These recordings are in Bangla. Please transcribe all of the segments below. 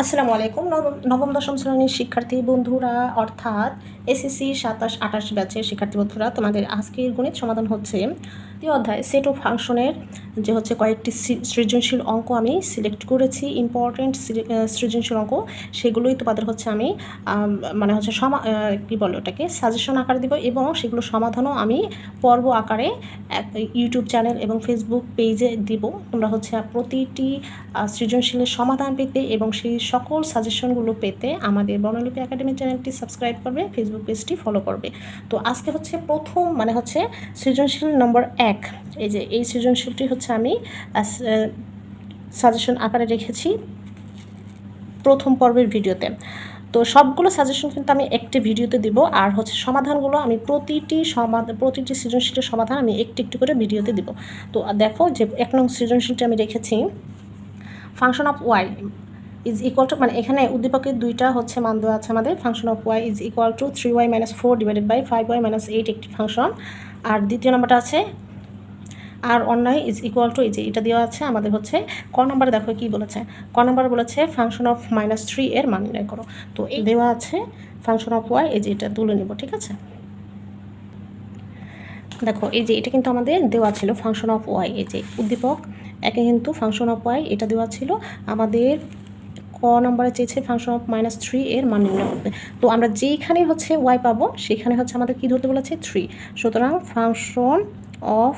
আসসালামু আলাইকুম। নবম দশম শ্রেণীর শিক্ষার্থী বন্ধুরা, অর্থাৎ এসএসসি ২৭-২৮ ব্যাচের শিক্ষার্থী বন্ধুরা, তোমাদের আজকের গণিত সমাধান হচ্ছে দ্বিতীয় অধ্যায় সেট ও ফাংশনের যে হচ্ছে কয়েকটি সৃজনশীল অঙ্ক আমি সিলেক্ট করেছি। ইম্পর্টেন্ট সৃজনশীল অঙ্ক, সেগুলোই তোমাদের হচ্ছে আমি মানে হচ্ছে কী বলে ওটাকে সাজেশন আকারে দেবো, এবং সেগুলো সমাধানও আমি পর্ব আকারে ইউটিউব চ্যানেল এবং ফেসবুক পেজে দিব। তোমরা হচ্ছে প্রতিটি সৃজনশীলের সমাধান পেতে এবং সেই সকল সাজেশনগুলো পেতে আমাদের বর্ণলিপি একাডেমি চ্যানেলটি সাবস্ক্রাইব করবে, ফেসবুক পেজটি ফলো করবে। তো আজকে হচ্ছে প্রথম মানে হচ্ছে সৃজনশীল নম্বর 1। এই যে এই সৃজনশীলটি হচ্ছে আমি সাজেশন আকারে রেখেছি প্রথম পর্বের ভিডিওতে। তো সবগুলো সাজেশন কিন্তু আমি একটি ভিডিওতে দিব, আর হচ্ছে সমাধানগুলো আমি প্রতিটি সৃজনশীলের সমাধান আমি একটু একটু করে ভিডিওতে দিব। তো দেখো যে 1 নং সৃজনশীলটি আমি রেখেছি function of y is equal to, মানে এখানে উদ্দীপকের দুইটা হচ্ছে মান দেওয়া আছে আমাদের। Function of y is equal to 3y - 4 divided by 5y - 8 একটি ফাংশন। আর দ্বিতীয় নম্বরটা আছে আর অন্যায় ইজ ইকুয়াল টু, এই যে এটা দেওয়া আছে আমাদের হচ্ছে ক নম্বরে। দেখো কি বলেছে, ক নম্বরে বলেছে ফাংশন অফ -3 এর মান নির্ণয় করো। তো এই দেওয়া আছে ফাংশন অফ ওয়াই, এই যে এটা তুলে নিব, ঠিক আছে। দেখো এই যে এটা কিন্তু আমাদের দেওয়া ছিল ফাংশন অফ ওয়াই, এই যে উদ্দীপক একে কিন্তু ফাংশন অফ ওয়াই এটা দেওয়া ছিল আমাদের। ক নম্বরে চেয়েছে ফাংশন অফ -3 এর মান নির্ণয় করতে। তো আমরা যেইখানে হচ্ছে ওয়াই পাবো সেখানে হচ্ছে আমাদের কি ধরতে বলেছে 3। সুতরাং ফাংশন অফ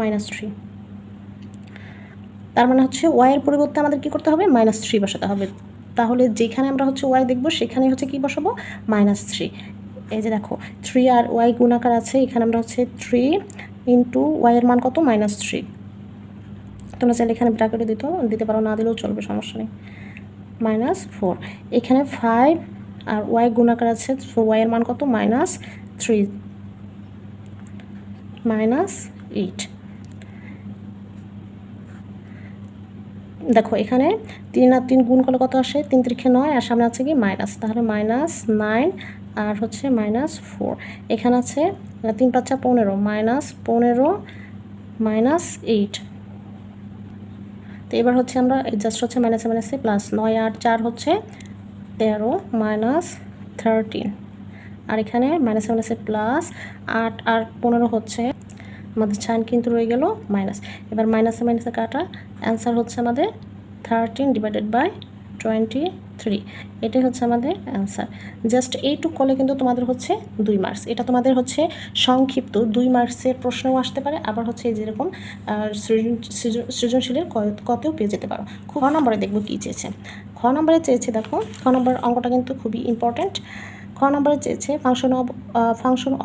-3, তার মানে হচ্ছে ওয়াইয়ের পরিবর্তে আমাদের কি করতে হবে -3 বসাতে হবে। তাহলে যেখানে আমরা হচ্ছে ওয়াই দেখবো সেখানে হচ্ছে কি বসাবো -3। এই যে দেখো 3 আর ওয়াই গুণাকার আছে, এখানে আমরা হচ্ছে 3 ইন্টু ওয়াইয়ের মান কত -3। তোমরা চাইলে এখানে ব্র্যাকেটে দিতে পারো, না দিলেও চলবে, সমস্যা নেই। -4, এখানে 5 আর ওয়াই গুণাকার আছে, সো ওয়াইয়ের মান কত -3 -8। দেখো এখানে 3 আর 3 গুণ করলে কত আসে, 3 × 9, আর সামনে আছে কি মাইনাস, তাহলে -9 আর হচ্ছে -4। এখানে আছে 3 × 5 = 15, -15 -8। তো এবার হচ্ছে আমরা জাস্ট হচ্ছে মাইনাসে মাইনাসে প্লাস, 9 আর 4 হচ্ছে 13 -13। আর এখানে মাইনাসে মাইনাসে প্লাস, 8 আর 15 হচ্ছে আমাদের সাইন কিন্তু রয়ে গেল মাইনাস। এবার মাইনাসে মাইনাসে কাটা, অ্যান্সার হচ্ছে আমাদের 13 ডিভাইডেড বাই 23। এটাই হচ্ছে আমাদের অ্যান্সার। জাস্ট এইটুক করলে কিন্তু তোমাদের হচ্ছে 2 মার্কস। এটা তোমাদের হচ্ছে সংক্ষিপ্ত 2 মার্কসের প্রশ্নও আসতে পারে, আবার হচ্ছে যেরকম সৃজনশীলের কতেও পেয়ে যেতে পারো। খ নম্বরে দেখবো কী চেয়েছে। খ নম্বরে চেয়েছে, দেখো খ নম্বর অঙ্কটা কিন্তু খুবই ইম্পর্ট্যান্ট। খ নম্বরে চেয়েছে function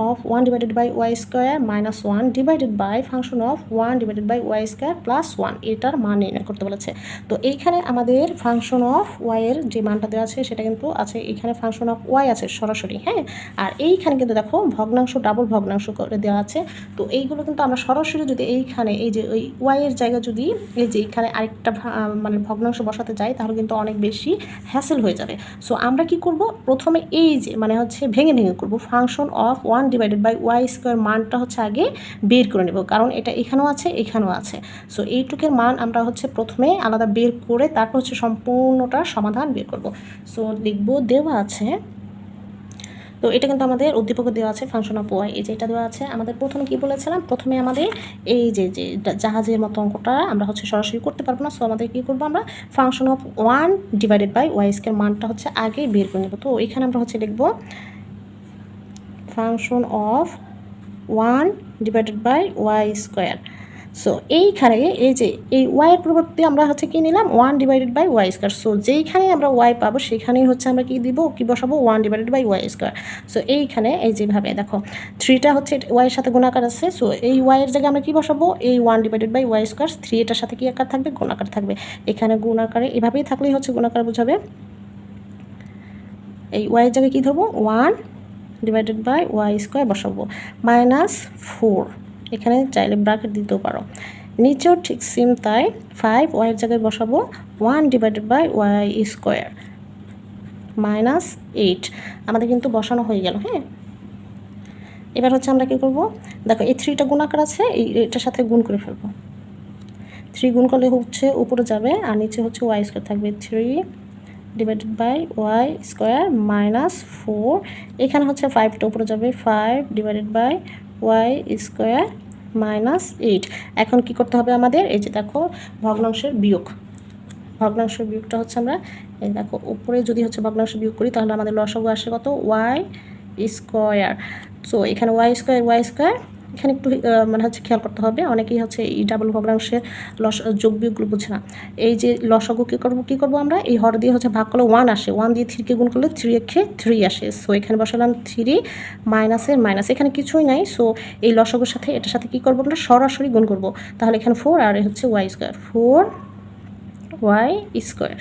of 1 divided by y square -1 divided by function of 1 divided by y square +1, এটার মান নির্ণয় করতে বলেছে। তো এইখানে আমাদের ফাংশন অফ ওয়াইয়ের যে মানটা দেওয়া আছে সেটা কিন্তু আছে, এখানে ফাংশন অফ ওয়াই আছে সরাসরি, হ্যাঁ। আর এইখানে কিন্তু দেখো ভগ্নাংশ, ডাবল ভগ্নাংশ করে দেওয়া আছে। তো এইগুলো কিন্তু আমরা সরাসরি যদি এইখানে এই যে ওই ওয়াইয়ের জায়গায় যদি এই যে এইখানে আরেকটা মানে ভগ্নাংশ বসাতে যাই তাহলে কিন্তু অনেক বেশি হ্যাসেল হয়ে যাবে। সো আমরা কি করব, প্রথমে এই যে মানে হচ্ছে ভেঙে ভেঙে করব। Function of 1 divided by y square মানটা হচ্ছে আগে বের করে নেব, কারণ এটা এখানেও আছে এখানেও আছে। সো এইটুকের মান আমরা হচ্ছে প্রথমে আলাদা বের করে তারপর হচ্ছে সম্পূর্ণটা সমাধান বের করব। সো লিখব, দেওয়া আছে, তো এটা কিন্তু আমাদের উদ্দীপকে দেওয়া আছে ফাংশন অফ ওয়াই, এই যে এটা দেওয়া আছে। আমাদের প্রথমে কি বলেছিলাম, প্রথমে আমাদের এই যে জাহাজের মতো অঙ্কটা আমরা হচ্ছে সরাসরি করতে পারবো না। সো আমাদের কী করবো, আমরা function of 1 divided by y square মানটা হচ্ছে আগে বের করে নেব। তো এখানে আমরা হচ্ছে লিখবো function of 1 divided by y square. So এইখানে এই যে এই ওয়াইয়ের পরিবর্তে আমরা হচ্ছে কি নিলাম 1 divided by y square. So যেইখানে আমরা ওয়াই পাবো সেখানেই হচ্ছে আমরা কি দিব, কি বসাবো 1 divided by y square. So এইখানে এই যেভাবে দেখো 3টা হচ্ছে ওয়াইয়ের সাথে গুণাকার আছে, সো এই ওয়াইয়ের জায়গায় আমরা কি বসাবো, এই 1 ডিভাইডেড বাই ওয়াই স্কোয়ার। 3 এটার সাথে কি আকার থাকবে, গুণাকার থাকবে। এখানে গুণাকারে এভাবেই থাকলেই হচ্ছে গুণাকার বোঝাবে। এই ওয়াইয়ের জায়গায় কী ধরবো, 1 ডিভাইডেড বাই ওয়াই স্কোয়ার বসাবো, -4। এখানে চাইলে ব্র্যাকেট দিতেও পারো। নিচেও ঠিক সেম তাই, 5 ওয়াইয়ের জায়গায় বসাবো 1 ডিভাইডেড বাই ওয়াই স্কোয়ার -8। আমাদের কিন্তু বসানো হয়ে গেল, হ্যাঁ। এবার হচ্ছে আমরা কী করব, দেখো এই 3টা গুণাকার আছে, এটার সাথে গুণ করে ফেলবো। 3 গুণ করলে হচ্ছে উপরে যাবে আর নিচে হচ্ছে ওয়াই স্কোয়ার থাকবে 3 divided by y square minus 4। এখানে হচ্ছে 5টা উপরে যাবে 5 divided by y square minus 8। এখন কি করতে হবে আমাদের, এই যে দেখো ভগ্নাংশের বিয়োগটা হচ্ছে আমরা এই দেখো উপরে যদি হচ্ছে ভগ্নাংশ বিয়োগ করি তাহলে আমাদের লসাগু আসে কত, ওয়াই স্কোয়ার। সো এখানে ওয়াই স্কোয়ার এখানে একটু মানে হচ্ছে খেয়াল করতে হবে, অনেকেই হচ্ছে এই ডাবল ভগ্নাংশের যোগ বিয়োগগুলো বুঝে না। এই যে লসাগু কী করবো আমরা, এই হর দিয়ে হচ্ছে ভাগ করলে 1 আসে, 1 দিয়ে 3কে গুণ করলে 3 আসে। সো এখানে বসালাম 3 মাইনাসের মাইনাস, এখানে কিছুই নাই। সো এই লসাগুর সাথে এটার সাথে কী করবো আমরা, সরাসরি গুণ করবো। তাহলে এখানে 4 আর হচ্ছে ওয়াই স্কোয়ার, 4 ওয়াই স্কোয়ার।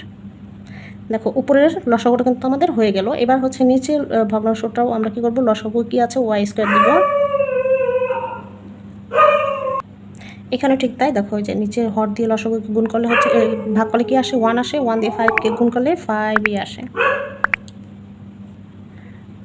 দেখো উপরের লসাগুটা কিন্তু আমাদের হয়ে গেল। এবার হচ্ছে নিচের ভগ্নাংশটাও আমরা কী করবো, লসাগু কী আছে, ওয়াই স্কোয়ার দিব। এখানে ঠিক তাই, দেখো ওই যে নিচে হর দিয়ে লসাগুকে গুণ করলে হচ্ছে ভাগ করলে কি আসে, 1 আসে, 1 দিয়ে 5কে গুণ করলে 5ই আসে।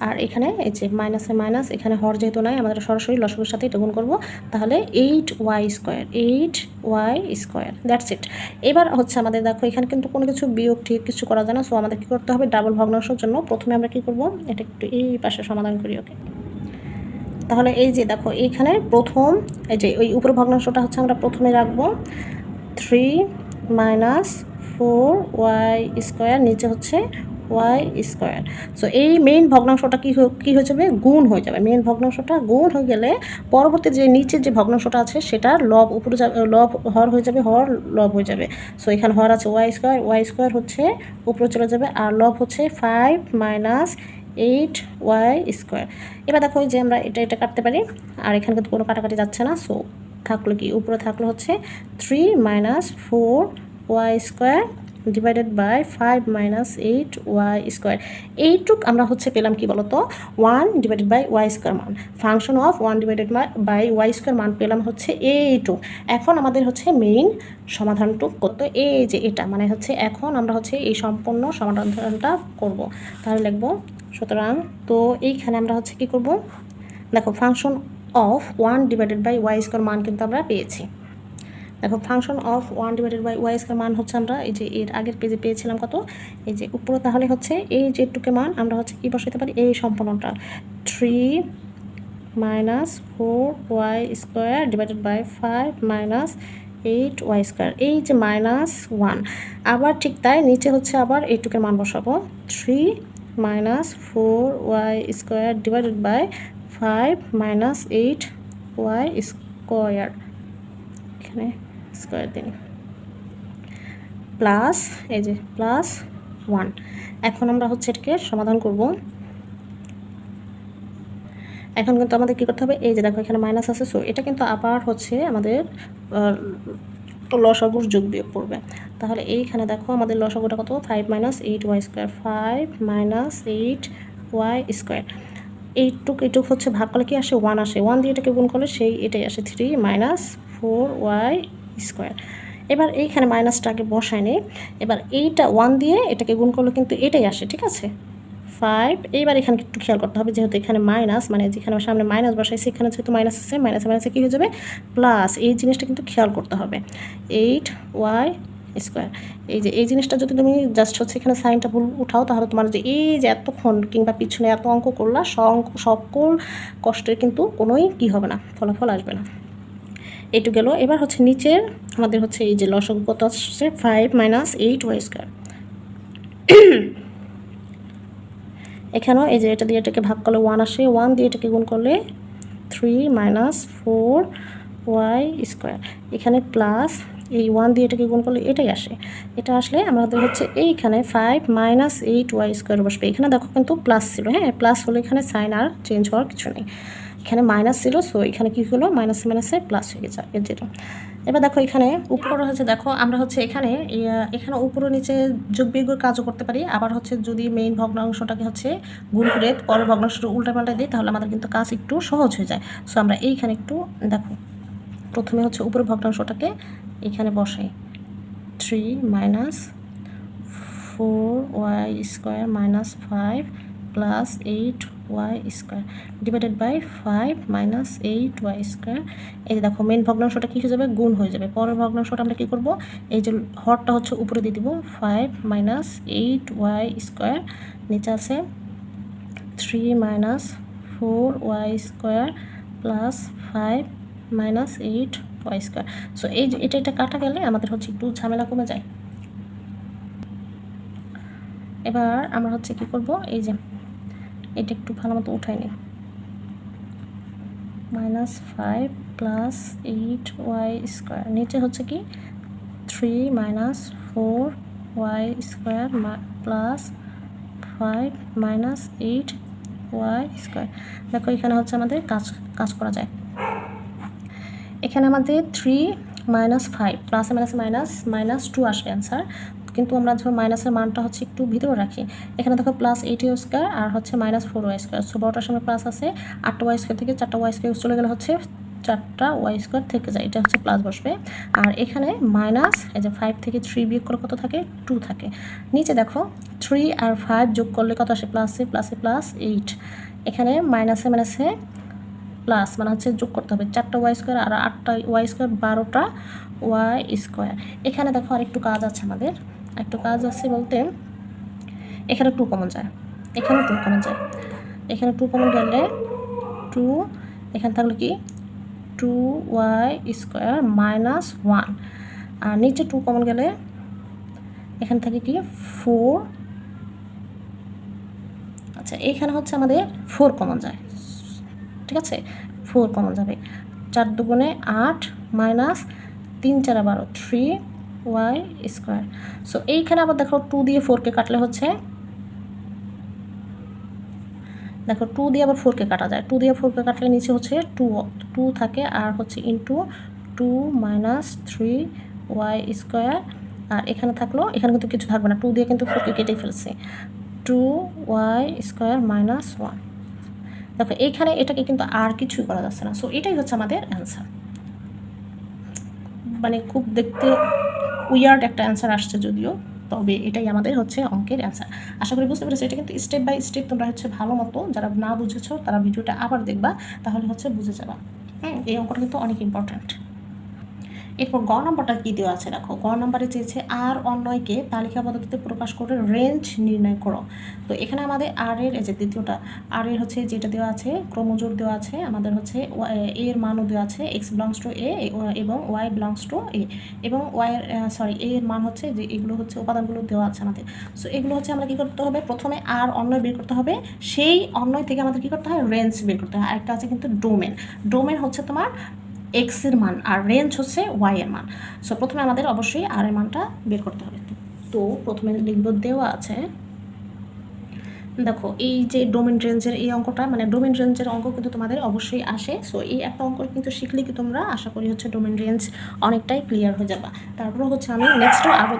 আর এখানে এই যে মাইনাসে মাইনাস, এখানে হর যেহেতু নাই আমাদের সরাসরি লসাগুর সাথে এটা গুণ করবো, তাহলে 8y স্কোয়ার, দ্যাটস ইট। এবার হচ্ছে আমাদের দেখো এখানে কিন্তু কোনো কিছু বিয়োগ ঠিক কিছু করা যায় না। সো আমাদের কী করতে হবে, ডাবল ভগ্নাংশের জন্য প্রথমে আমরা কী করবো, এটা একটু এই পাশে সমাধান করি। ওকে, তাহলে এই যে দেখো এইখানে প্রথম এই যে ওই উপর ভগ্নাংশটা হচ্ছে আমরা প্রথমে রাখবো 3 মাইনাস 4y স্কোয়ার, নিচে হচ্ছে ওয়াই স্কোয়ার। সো এই মেইন ভগ্নাংশটা কী হয়ে যাবে, গুণ হয়ে যাবে। মেইন ভগ্নাংশটা গুণ হয়ে গেলে পরবর্তী যে নিচের যে ভগ্নাংশটা আছে সেটার লব উপরে যাবে, লব হর হয়ে যাবে, হর লব হয়ে যাবে। সো এখানে হর আছে ওয়াই স্কোয়ার হচ্ছে উপরে চলে যাবে, আর লব হচ্ছে 5 মাইনাস 8y স্কোয়ার। এবার দেখো যে আমরা এটা কাটতে পারি, আর এখানে কিন্তু কোনো কাটাকাটি যাচ্ছে না। সো থাকলো কি, উপরে থাকলো হচ্ছে 3 minus 4y square divided by 5 minus 8y square. এইটুক আমরা হচ্ছে পেলাম কি বলতো, 1 ডিভাইডেড বাই ওয়াই স্কোয়ার মান, function of 1 divided by y square মান পেলাম হচ্ছে এইটুক। এখন আমাদের হচ্ছে মেইন সমাধানটুক করতে, এই যে এটা মানে হচ্ছে এখন আমরা হচ্ছে এই সম্পূর্ণ সমাধানটা করব। তাহলে লিখবো, সুতরাং তো এইখানে আমরা হচ্ছে কি করব, দেখো function of 1 divided by y square মান কিন্তু আমরা পেয়েছি। দেখো function of 1 divided by y square মান হচ্ছে আমরা এই যে এর আগের পেজে পেয়েছিলাম কত, এই যে উপরে। তাহলে হচ্ছে এই যে টুকে মান আমরা হচ্ছে কি বসাতে পারি, এই সম্পূর্ণটা 3 minus 4y square divided by 5 minus 8y square, এই যে -1। আবার ঠিক তাই নিচে হচ্ছে আবার এইটুকের মান বসাবো, 3 minus 4y square divided by 5 minus 8y square, এখানে স্কোয়ার দিন, প্লাস এই যে +1। এখন আমরা হচ্ছে এটাকে সমাধান করব। এখন কিন্তু আমাদের কী করতে হবে, এই যে দেখো এখানে মাইনাস আছে। সো এটা কিন্তু আবার হচ্ছে আমাদের লসাগুর যোগ বিয়োগ পড়বে। তাহলে এইখানে দেখো আমাদের লসাগুটা কত, 5 minus 8y square, 5 minus 8y square. এইটুক হচ্ছে ভাগ করলে কি আসে, 1 আসে, 1 দিয়ে এটাকে গুণ করলে সেই এটাই আসে, 3 মাইনাস 4y স্কোয়ার। এবার এইখানে মাইনাসটা আগে বসায় নেই, এবার এইটা 1 দিয়ে এটাকে গুণ করলে কিন্তু এটাই আসে, ঠিক আছে 5। এইবার এখানে একটু খেয়াল করতে হবে, যেহেতু এখানে মাইনাস মানে যেখানে সামনে মাইনাস বসাইছে এখানে যেহেতু মাইনাস আছে, মাইনাসে কী হয়ে যাবে প্লাস, এই জিনিসটা কিন্তু খেয়াল করতে হবে, 8y স্কোয়ার। এই যে এই জিনিসটা যদি তুমি জাস্ট হচ্ছে এখানে সাইনটা ভুল উঠাও, তাহলে তোমার যে এই যে এতক্ষণ কিংবা পিছনে এত অঙ্ক করলা সকল কষ্টের কিন্তু কোনোই কী হবে না, ফলাফল আসবে না। এইটু গেল। এবার হচ্ছে নিচের আমাদের হচ্ছে এই যে লসাগু কত আসছে, 5 মাইনাস 8y স্কোয়ার। এখানেও এই যে এটা দিয়ে এটাকে ভাগ করলে 1 আসে, 1 দিয়ে এটাকে গুণ করলে 3 মাইনাস 4y স্কোয়ার, এখানে প্লাস এই 1 দিয়ে এটাকে গুণ করলে এটাই আসে। এটা আসলে আমাদের হচ্ছে এইখানে 5 মাইনাস 8y স্কোয়ার বসবে। এখানে দেখো কিন্তু প্লাস ছিল, হ্যাঁ প্লাস হলে এখানে সাইন আর চেঞ্জ হওয়ার কিছু নেই, এখানে মাইনাস ছিল। সো এখানে কী হলো, মাইনাসে প্লাস হয়ে যায় এর যেটা। এবার দেখো এখানে উপরে হচ্ছে দেখো আমরা হচ্ছে এখানে উপরে নিচে যোগ বিয়োগের কাজও করতে পারি। আবার হচ্ছে যদি মেইন ভগ্নাংশটাকে হচ্ছে গুণ করে পরের ভগ্নাংশটা উল্টাপাল্টা দিই তাহলে আমাদের কিন্তু কাজ একটু সহজ হয়ে যায়। সো আমরা এইখানে একটু দেখো প্রথমে হচ্ছে উপরের ভগ্নাংশটাকে এখানে বসাই, 3 minus 4y square minus 5 plus 8 y square divided by 5 minus 8y square. এই যে দেখো মেন ভগ্নাংশটা কী হয়ে যাবে, গুণ হয়ে যাবে। পরের ভগ্নাংশটা আমরা কী করব, এই যে হরটা হচ্ছে উপরে দিয়ে দিব, 5 মাইনাস 8y স্কোয়ার, নিচে আছে 3 minus 4y square plus 5 minus 8y square. So এই যে এটা কাটা গেলে আমাদের হচ্ছে একটু ঝামেলা কমে যায়। এবার আমরা হচ্ছে কী করব, এই যে এটা একটু ভালো মতো উঠাই নিই, মাইনাস 5 প্লাস 8y স্কোয়ার, নিচে হচ্ছে কি 3 minus 4y square plus 5 minus 8y square. দেখো এখানে হচ্ছে আমাদের কাজ করা যায়। এখানে আমাদের 3 মাইনাস 5 প্লাসে মাইনাস 2 আসবে অ্যান্সার, কিন্তু আমরা যখন মাইনাসের মানটা হচ্ছে একটু ভিতরে রাখি। এখানে দেখো প্লাস 8y স্কোয়ার আর হচ্ছে মাইনাস 4y স্কোয়ার। সো বড়টার সামনে প্লাস আছে, 8y স্কোয়ার থেকে 4y স্কোয়ার চলে গেলে হচ্ছে 4y স্কোয়ার থেকে যায়, এটা হচ্ছে প্লাস বসবে। আর এখানে মাইনাস, এই যে 5 থেকে 3 বিয়োগ করে কত থাকে, 2 থাকে। নিচে দেখো 3 আর 5 যোগ করলে কত আসে, প্লাস 8। এখানে মাইনাসে প্লাস মানে হচ্ছে যোগ করতে হবে 4টা ওয়াই স্কোয়ার আর 8টা ওয়াই স্কোয়ার, 12টা ওয়াই স্কোয়ার। এখানে দেখো আরেকটু কাজ আছে আমাদের, একটু কাজ আছে বলতে এখানে 2 কমন যায়, এখানে 2 কমন যায়, এখানে 2 কমন গেলে 2, এখানে থাকলো কি 2y স্কোয়ার মাইনাস 1, আর নিচে 2 কমন গেলে এখানে থাকে কি 4। আচ্ছা এইখানে হচ্ছে আমাদের 4 কমন যায়, ঠিক আছে 4 কমন যাবে, 4 দুগুণে 8 মাইনাস 3 4 12, 3y স্কোয়ার। সো এইখানে আবার দেখো 2 দিয়ে 4কে কাটলে হচ্ছে, দেখো 2 দিয়ে আবার 4কে কাটা যায়, 2 দিয়ে 4কে কাটলে নিচে হচ্ছে 2 থাকে, আর হচ্ছে ইন্টু 2 মাইনাস 3y স্কোয়ার, আর এখানে থাকলো, এখানে কিন্তু কিছু থাকবে না, 2 দিয়ে কিন্তু 4কে কেটে ফেলছে, 2y স্কোয়ার মাইনাস 1। দেখো এইখানে এটাকে কিন্তু আর কিছুই করা যাচ্ছে না। সো এটাই হচ্ছে আমাদের অ্যান্সার। মানে খুব দেখতে উইয়ার্ড একটা অ্যান্সার আসছে যদিও, তবে এটাই আমাদের হচ্ছে অঙ্কের অ্যান্সার। আশা করি বুঝতে পেরেছো। এটা কিন্তু স্টেপ বাই স্টেপ তোমরা হচ্ছে ভালো মতো, যারা না বুঝেছো তারা ভিডিওটা আবার দেখবা, তাহলে হচ্ছে বুঝে যাবা। এই অঙ্কটা কিন্তু অনেক ইম্পর্ট্যান্ট। এরপর গ নম্বরটা কী দেওয়া আছে দেখো, গ নম্বরে চেয়েছে আর অন্যয়কে তালিকা পদ্ধতিতে প্রকাশ করে রেঞ্জ নির্ণয় করো। তো এখানে আমাদের আর এর, এই যে দ্বিতীয়টা আর এর হচ্ছে যেটা দেওয়া আছে ক্রমজোর দেওয়া আছে, আমাদের হচ্ছে এ এর মানও দেওয়া আছে, এক্স বিলংস টু এ এবং ওয়াই বিলংস টু এ, এবং এ এর মান হচ্ছে যে এগুলো হচ্ছে উপাদানগুলো দেওয়া আছে আমাদের। সো এগুলো হচ্ছে আমরা কী করতে হবে, প্রথমে আর অন্যয় বের করতে হবে, সেই অন্যয় থেকে আমাদের কী করতে হয়, রেঞ্জ বের করতে হয়। আরেকটা আছে কিন্তু ডোমেন হচ্ছে তোমার এক্স এর মান আর রেঞ্জ হচ্ছে ওয়াই এর মান। সো প্রথমে আমাদের অবশ্যই আর এর মানটা বের করতে হবে। তো প্রথমে লিখব দেওয়া আছে, দেখো এই যে ডোমেন রেঞ্জের এই অঙ্কটা, মানে ডোমেন রেঞ্জের অঙ্ক কিন্তু তোমাদের অবশ্যই আসে। সো এই একটা অঙ্ক কিন্তু শিখলে কি তোমরা আশা করি হচ্ছে ডোমেন রেঞ্জ অনেকটাই ক্লিয়ার হয়ে যাবে। তারপরে হচ্ছে আমি নেক্সটও আরও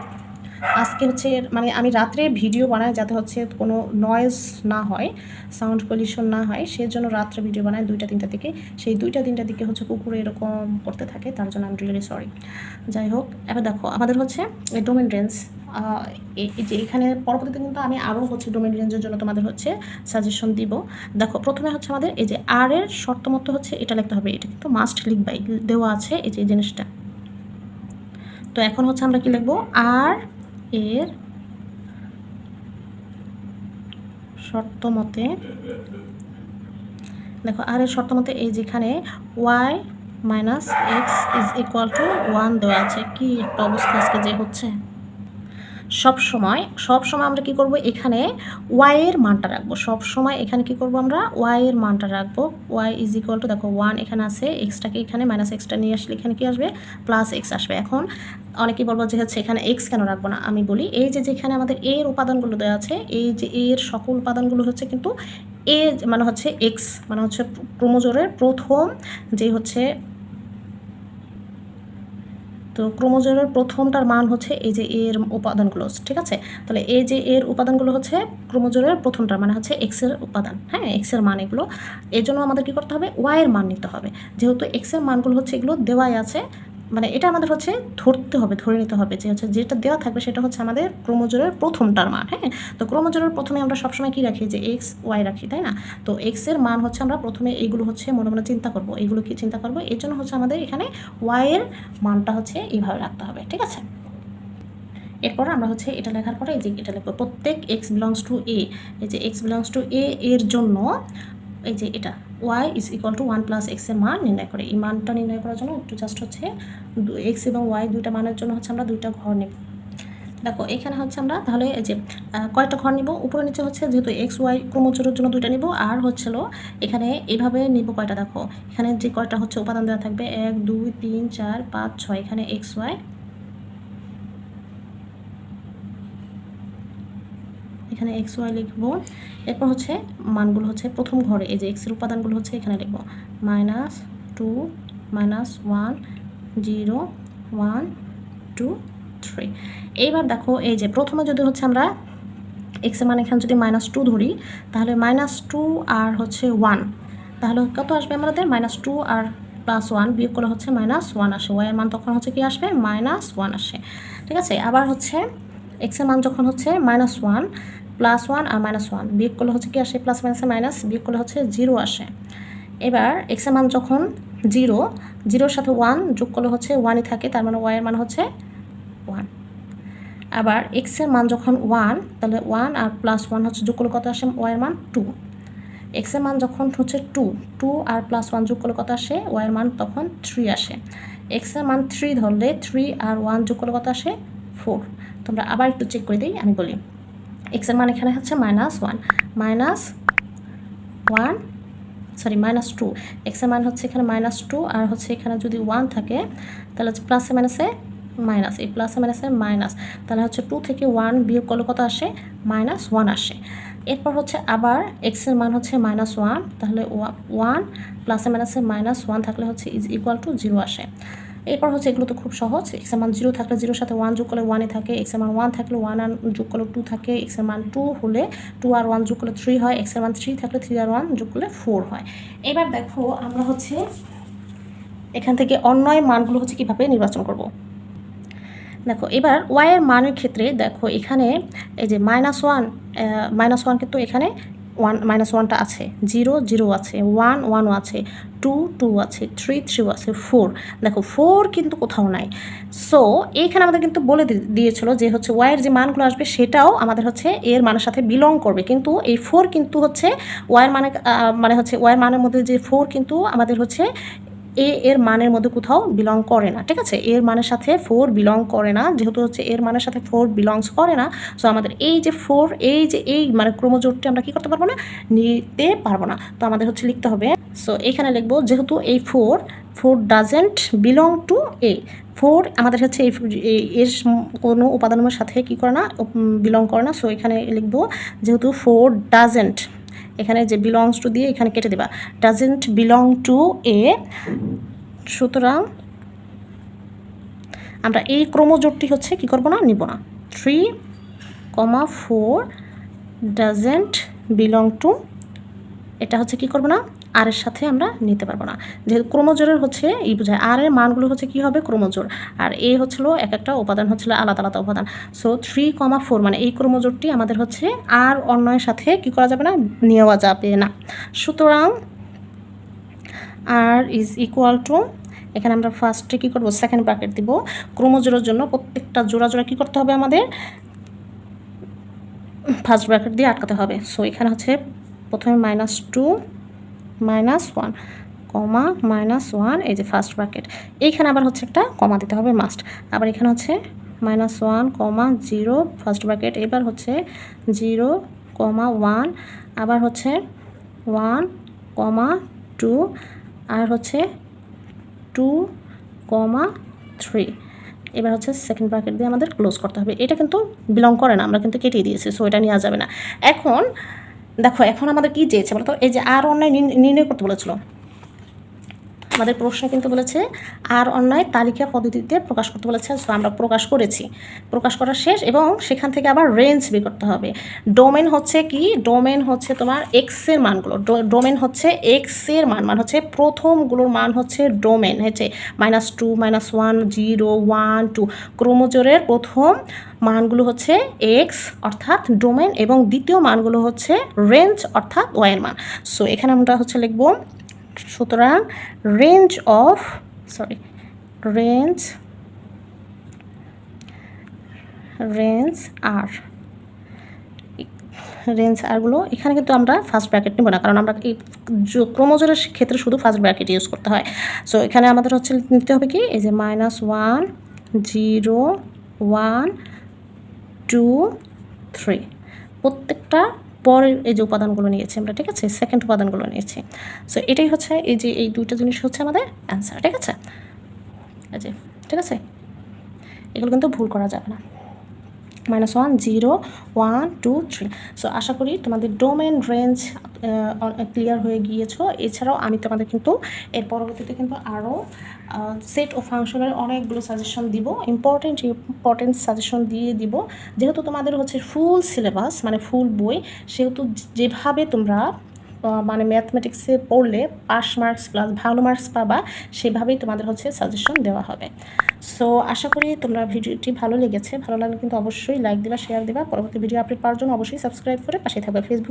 আজকে হচ্ছে মানে আমি রাত্রে ভিডিও বানাই যাতে হচ্ছে কোনো নয়েজ না হয়, সাউন্ড পলিউশন না হয়, সেজন্য রাত্রে ভিডিও বানাই 2টা 3টা দিকে। সেই 2টা 3টার দিকে হচ্ছে কুকুরে এরকম করতে থাকে, তার জন্য আমি রিয়েলি সরি। যাই হোক, এবার দেখো আমাদের হচ্ছে এই ডোমেন রেঞ্জ, এই যে এখানে পরবর্তীতে কিন্তু আমি আরও হচ্ছে ডোমেন রেঞ্জের জন্য তোমাদের হচ্ছে সাজেশন দিব। দেখো প্রথমে হচ্ছে আমাদের এই যে আর এর শর্ত মতো হচ্ছে এটা লিখতে হবে, এটা কিন্তু মাস্ট লিখবাই, দেওয়া আছে এই যে জিনিসটা। তো এখন হচ্ছে আমরা কি লিখবো, আর এর শর্ত মতে, দেখো আর এর শর্ত মতে এই যেখানে y minus x is equal to 1 দেওয়া আছে। কি একটা অবস্থা আজকে যে হচ্ছে, সব সময় আমরা কি করব, এখানে ওয়াই এর মানটা রাখবো, সব সময় এখানে কি করব আমরা ওয়াই এর মানটা রাখবো। ওয়াই ইজ ইকুয়াল টু, দেখো 1 এখানে আছে, এক্সটাকে এখানে মাইনাস এক্সটা নিয়ে আসলে এখানে কি আসবে, প্লাস এক্স আসবে। এখন অনেকেই বলবো যে হচ্ছে এখানে এক্স কেন রাখবো না, আমি বলি এই যে যেখানে আমাদের এর উপাদানগুলো দেওয়া আছে, এই যে এর সকল উপাদানগুলো হচ্ছে কিন্তু এ মানে হচ্ছে এক্স মানে হচ্ছে ক্রোমোজোমের প্রথম যে হচ্ছে, তো ক্রোমোজোমের প্রথমটার মান হচ্ছে এই যে এর উপাদানগুলো, ঠিক আছে। তাহলে এই যে এর উপাদানগুলো হচ্ছে ক্রোমোজোমের প্রথমটার মানে হচ্ছে এক্সের উপাদান, হ্যাঁ এক্সের মান এগুলো। এই জন্য আমাদের কী করতে হবে, ওয়াই এর মান নিতে হবে। যেহেতু এক্সের মানগুলো হচ্ছে এগুলো দেওয়াই আছে, মানে এটা আমাদের হচ্ছে ধরতে হবে, ধরে নিতে হবে যে হচ্ছে যেটা দেওয়া থাকবে সেটা হচ্ছে আমাদের ক্রোমোজোরের প্রথমটার মান। হ্যাঁ, তো ক্রোমোজোরের প্রথমে আমরা সবসময় কী রাখি, যে এক্স ওয়াই রাখি, তাই না? তো এক্সের মান হচ্ছে আমরা প্রথমে এইগুলো হচ্ছে মনে মনে চিন্তা করব, এইগুলো কি চিন্তা করবো, এর জন্য হচ্ছে আমাদের এখানে ওয়াইয়ের মানটা হচ্ছে এইভাবে রাখতে হবে, ঠিক আছে? এরপর আমরা হচ্ছে এটা লেখার পরে এই যে এটা লিখবো, প্রত্যেক এক্স বিলংস টু এ, এই যে এক্স বিলংস টু এ এর জন্য এই যে এটা y is equal to 1 plus x এর মান নির্ণয় করে। এই মানটা নির্ণয় করার জন্য একটু জাস্ট হচ্ছে এক্স এবং ওয়াই দুইটা মানের জন্য হচ্ছে আমরা দুইটা ঘর নেব। দেখো এখানে হচ্ছে আমরা তাহলে এই যে কয়টা ঘর নিব, উপরে নিচে হচ্ছে যেহেতু এক্স ওয়াই ক্রোমোজোরের জন্য দুইটা নিব, আর হচ্ছিল এখানে এইভাবে নিব কয়টা, দেখো এখানে যে কয়টা হচ্ছে উপাদান দেওয়া থাকবে 1 2 3 4 5 6, এখানে এক্স ওয়াই, এখানে এক্স ওয়াই লিখবো। এরপর হচ্ছে মানগুলো হচ্ছে প্রথম ঘরে এই যে এক্সের উপাদানগুলো হচ্ছে এখানে লিখবো -2 -1 0 1 2 3। এইবার দেখো এই যে প্রথমে যদি হচ্ছে আমরা এক্সের মান এখানে যদি -2 ধরি, তাহলে -2 আর হচ্ছে 1, তাহলে কত আসবে আমাদের, -2 আর +1 বিয়োগ করে হচ্ছে -1 আসে, ওয়াই এর মান তখন হচ্ছে কি আসবে, -1 আসে, ঠিক আছে? আবার হচ্ছে এক্সের মান যখন হচ্ছে -1 +1 আর -1 বিয়োগ করলে হচ্ছে কি আসে, প্লাস মাইনাসে মাইনাস বিয়োগ করলে হচ্ছে 0 আসে। এবার এক্সের মান যখন 0, 0-র সাথে 1 যোগ করলে হচ্ছে 1ই থাকে, তার মানে ওয়াই এর মান হচ্ছে 1। আবার এক্সের মান যখন 1, তাহলে 1 আর +1 হচ্ছে যোগ করলে কত আসে, ওয়াই এর মান 2। এক্সের মান যখন হচ্ছে 2 আর +1 যোগ করলে কত আসে, ওয়াই এর মান তখন 3 আসে। এক্সের মান 3 ধরলে 3 আর 1 যোগ করলে কত আসে, 4। তোমরা আবার একটু চেক করে দিই, আমি বলি এক্সের মান এখানে হচ্ছে -2, এক্সের মান হচ্ছে এখানে -2 আর হচ্ছে এখানে যদি 1 থাকে তাহলে হচ্ছে প্লাসে মাইনাসে মাইনাস, এই প্লাসে মাইনাসে মাইনাস, তাহলে হচ্ছে 2 থেকে 1 বিয়োগ করলে কত আসে, -1 আসে। এরপর হচ্ছে আবার এক্সের মান হচ্ছে -1, তাহলে 1 প্লাসে মাইনাসে -1 থাকলে হচ্ছে ইজ ইকুয়াল টু 0 আসে। এরপর হচ্ছে এগুলো তো খুব সহজ, এক্সের মান 0 থাকলে 0-র সাথে 1 যোগ করলে 1ই থাকে, এক্সের মান 1 থাকলে 1 আর যোগ করলে 2 থাকে, এক্সের মান 2 হলে 2 আর 1 যোগ করলে 3 হয়, এক্সের মান 3 থাকলে 3 আর 1 যোগ করলে 4 হয়। এবার দেখো আমরা হচ্ছে এখান থেকে অন্যয় মানগুলো হচ্ছে কীভাবে নির্বাচন করব। দেখো এবার ওয়াই এর মানের ক্ষেত্রে দেখো এখানে এই যে -1 কিন্তু এখানে 1-1টা আছে, 0 আছে, 1 আছে, 2 আছে, 3 আছে, 4 দেখো 4 কিন্তু কোথাও নাই। সো এইখানে আমাদের কিন্তু বলে দিয়েছিল যে হচ্ছে ওয়াইয়ের যে মানগুলো আসবে সেটাও আমাদের হচ্ছে এর মানের সাথে বিলং করবে, কিন্তু এই 4 কিন্তু হচ্ছে ওয়াইয়ের মানে হচ্ছে ওয়াইয়ের মানের মধ্যে যে 4 কিন্তু আমাদের হচ্ছে এর মানের মধ্যে কোথাও বিলং করে না, ঠিক আছে? এর মানের সাথে 4 বিলং করে না, যেহেতু হচ্ছে এর মানের সাথে 4 বিলংস করে না, সো আমাদের এই যে 4 এই মানে ক্রোমোজোরটি আমরা কি করতে পারবো না, নিতে পারবো না। তো আমাদের হচ্ছে লিখতে হবে, সো এখানে লিখবো যেহেতু এই 4 ডাজেন্ট বিলং টু এ, 4 আমাদের হচ্ছে এর কোনো উপাদানের সাথে কী করে না, বিলং করে না। সো এখানে লিখবো যেহেতু 4 ডাজেন্ট, এখানে যে বিলংস টু দিয়ে এখানে কেটে দেবা, ডাজেন্ট বিলং টু এ, সুতরাং আমরা এই ক্রোমোজোরটি হচ্ছে কি করব না, নিব না। 3,4 ডাজেন্ট বিলং টু, এটা হচ্ছে কি করব না, আর এর সাথে আমরা নিতে পারবো না, যেহেতু ক্রোমোজোরের হচ্ছে এই বোঝায়, আর এর মানগুলো হচ্ছে কি হবে, ক্রোমোজোর, আর এ হচ্ছিল এক একটা উপাদান হচ্ছিল আলাদা আলাদা উপাদান। সো 3,4 মানে এই ক্রোমোজোরটি আমাদের হচ্ছে আর অন্যের সাথে কি করা যাবে না, নেওয়া যাবে না। সুতরাং আর ইজ ইকুয়াল টু, এখানে আমরা ফার্স্টে কী করবো, সেকেন্ড ব্র্যাকেট দিব, ক্রোমোজোরের জন্য প্রত্যেকটা জোড়া জোড়া কী করতে হবে, আমাদের ফার্স্ট ব্র্যাকেট দিয়ে আটকাতে হবে। সো এখানে হচ্ছে প্রথমে -2 -1 কমা -1, এই যে ফার্স্ট ব্র্যাকেট, এইখানে আবার হচ্ছে একটা কমা দিতে হবে মাস্ট, আবার এখানে হচ্ছে -1, 0 ফার্স্ট ব্র্যাকেট, এবার হচ্ছে 0, 1, আবার হচ্ছে 1, 2, আর হচ্ছে 2, 3, এবার হচ্ছে সেকেন্ড ব্র্যাকেট দিয়ে আমাদের ক্লোজ করতে হবে। এটা কিন্তু বিলং করে না, আমরা কিন্তু কেটে দিয়েছি, সো এটা নেওয়া যাবে না। এখন দেখো এখন আমাদের কি চেয়েছে বলো তো, এই যে আর অন্যায় নির্ণয় করতে বলেছিল, আমাদের প্রশ্নে কিন্তু বলেছে আর অন্যায় তালিকা পদ্ধতিতে প্রকাশ করতে বলেছে। সো আমরা প্রকাশ করেছি, প্রকাশ করা শেষ, এবং সেখান থেকে আবার রেঞ্জ বের করতে হবে। ডোমেন হচ্ছে কি, ডোমেন হচ্ছে তোমার এক্সের মানগুলো, ডোমেন হচ্ছে এক্সের মান হচ্ছে প্রথমগুলোর মান হচ্ছে ডোমেন হচ্ছে -2, -1, 0, 1, 2 ক্রোমোজোরের প্রথম মানগুলো হচ্ছে এক্স অর্থাৎ ডোমেন, এবং দ্বিতীয় মানগুলো হচ্ছে রেঞ্জ অর্থাৎ ওয়াইয়ের মান। সো এখানে আমরা হচ্ছে লিখব, সুতরাং রেঞ্জ আরগুলো এখানে কিন্তু আমরা ফার্স্ট ব্র্যাকেট নেব না, কারণ আমরা এই ক্রোমোজোমের ক্ষেত্রে শুধু ফার্স্ট ব্র্যাকেট ইউজ করতে হয়। সো এখানে আমাদের হচ্ছে নিতে হবে কি, এই যে -1, 0, 1, 2, 3 প্রত্যেকটা পরের এই যে উপাদানগুলো নিয়েছি আমরা, ঠিক আছে, সেকেন্ড উপাদানগুলো নিয়েছি। সো এটাই হচ্ছে এই যে এই দুইটা জিনিস হচ্ছে আমাদের অ্যান্সার, ঠিক আছে। এই যে ঠিক আছে, এগুলো কিন্তু ভুল করা যাবে না। -1, 0, 1, 2, 3। সো আশা করি তোমাদের ডোমেন রেঞ্জ ক্লিয়ার হয়ে গিয়েছো। এছাড়াও আমি তোমাদের কিন্তু এর পরবর্তীতে কিন্তু আরও সেট ও ফাংশনের অনেকগুলো সাজেশন দিব, ইম্পর্টেন্ট সাজেশন দিয়ে দিব। যেহেতু তোমাদের হচ্ছে ফুল সিলেবাস মানে ফুল বই, সেহেতু যেভাবে তোমরা মানে ম্যাথমেটিক্সে পড়লে পাস মার্কস প্লাস ভালো মার্কস পাবা, সেভাবেই তোমাদের হচ্ছে সাজেশন দেওয়া হবে। সো আশা করি তোমরা ভিডিওটি ভালো লেগেছে। ভালো লাগলে কিন্তু অবশ্যই লাইক দিবা, শেয়ার দিবা। পরবর্তী ভিডিও আপডেট পাওয়ার জন্য অবশ্যই সাবস্ক্রাইব করে পাশে থাকবে। ফেসবুক